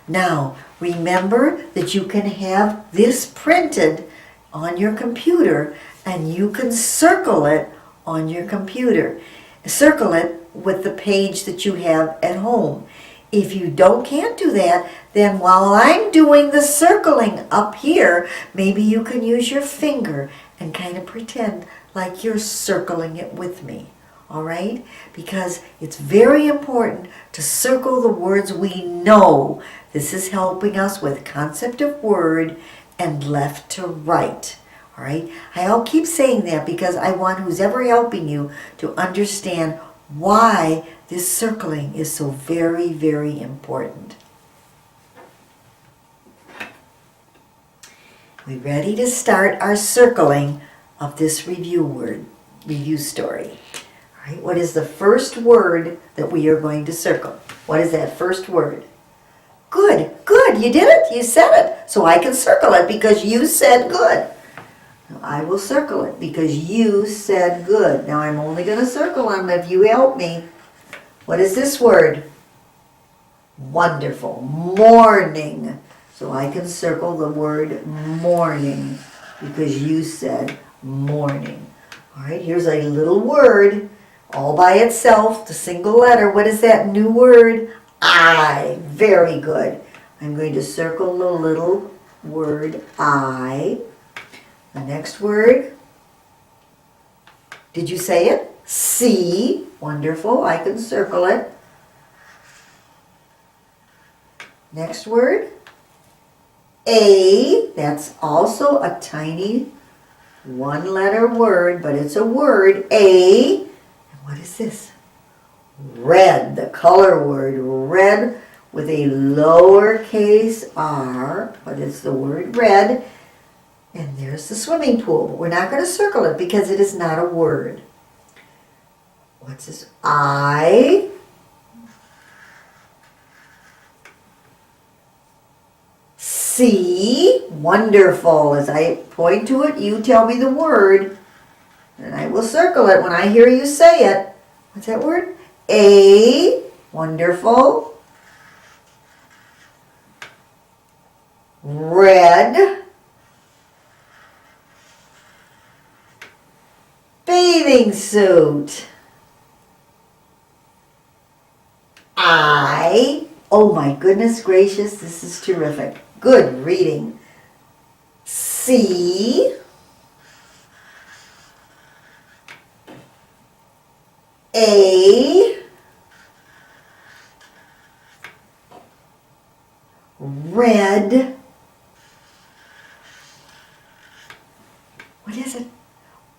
Now, remember that you can have this printed on your computer and you can circle it on your computer. Circle it with the page that you have at home. If you can't do that, then while I'm doing the circling up here, maybe you can use your finger and kind of pretend like you're circling it with me. All right? Because it's very important to circle the words we know. This is helping us with concept of word and left to right. All right? I'll keep saying that because I want who's ever helping you to understand why this circling is so very, very important. We ready to start our circling of this review story? All right, what is the first word that we are going to circle? What is that first word? Good, good, you did it, you said it. So I can circle it because you said good. Now I will circle it because you said good. Now I'm only going to circle them if you help me. What is this word? Wonderful. Morning. So I can circle the word morning because you said morning. All right, here's a little word all by itself, the single letter. What is that new word? I. Very good. I'm going to circle the little word I. The next word. Did you say it? See. Wonderful. I can circle it. Next word. A. That's also a tiny one-letter word, but it's a word. A. And what is this? Red. The color word. Red with a lowercase r, but it's the word red. And there's the swimming pool. But we're not going to circle it because it is not a word. What's this? I. See. Wonderful. As I point to it, you tell me the word. And I will circle it when I hear you say it. What's that word? A. Wonderful. Red. Bathing suit. I. Oh my goodness gracious, this is terrific. Good reading. See. A. Red. What is it?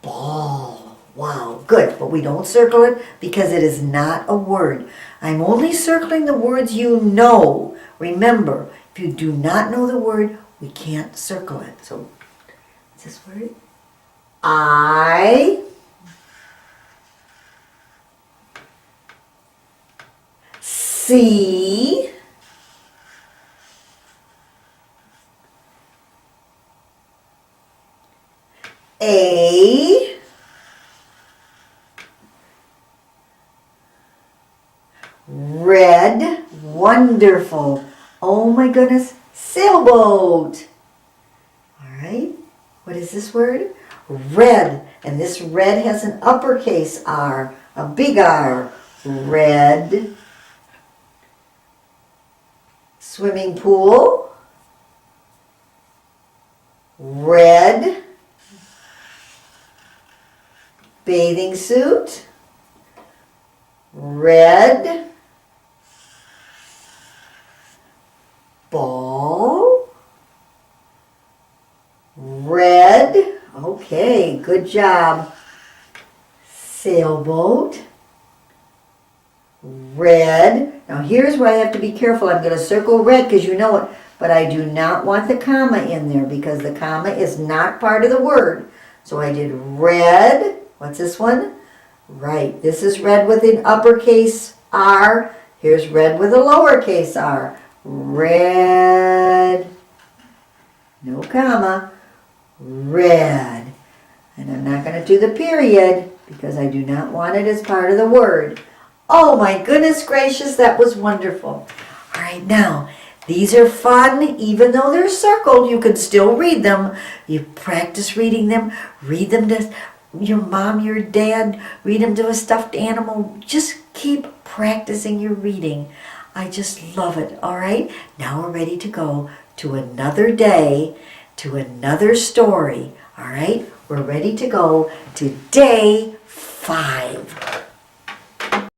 Ball. Wow, good. But we don't circle it because it is not a word. I'm only circling the words you know. Remember, if you do not know the word, we can't circle it. So, what's this word? I. See. A. Red. Wonderful. Oh my goodness. Sailboat. All right. What is this word? Red. And this red has an uppercase R, a big R. Red. Swimming pool. Red. Bathing suit. Red. Ball. Red. Okay, good job. Sailboat. Red. Now here's where I have to be careful. I'm going to circle red because you know it, but I do not want the comma in there because the comma is not part of the word. So I did red. What's this one? Right. This is red with an uppercase R. Here's red with a lowercase r. Red. No comma. Red. And I'm not going to do the period because I do not want it as part of the word. Oh my goodness gracious, that was wonderful. All right, now, These are fun, even though they're circled, you can still read them. You practice reading them, read them to your mom, your dad, read them to a stuffed animal. Just keep practicing your reading. I just love it, all right? Now we're ready to go to another day, to another story, all right? We're ready to go to day 5.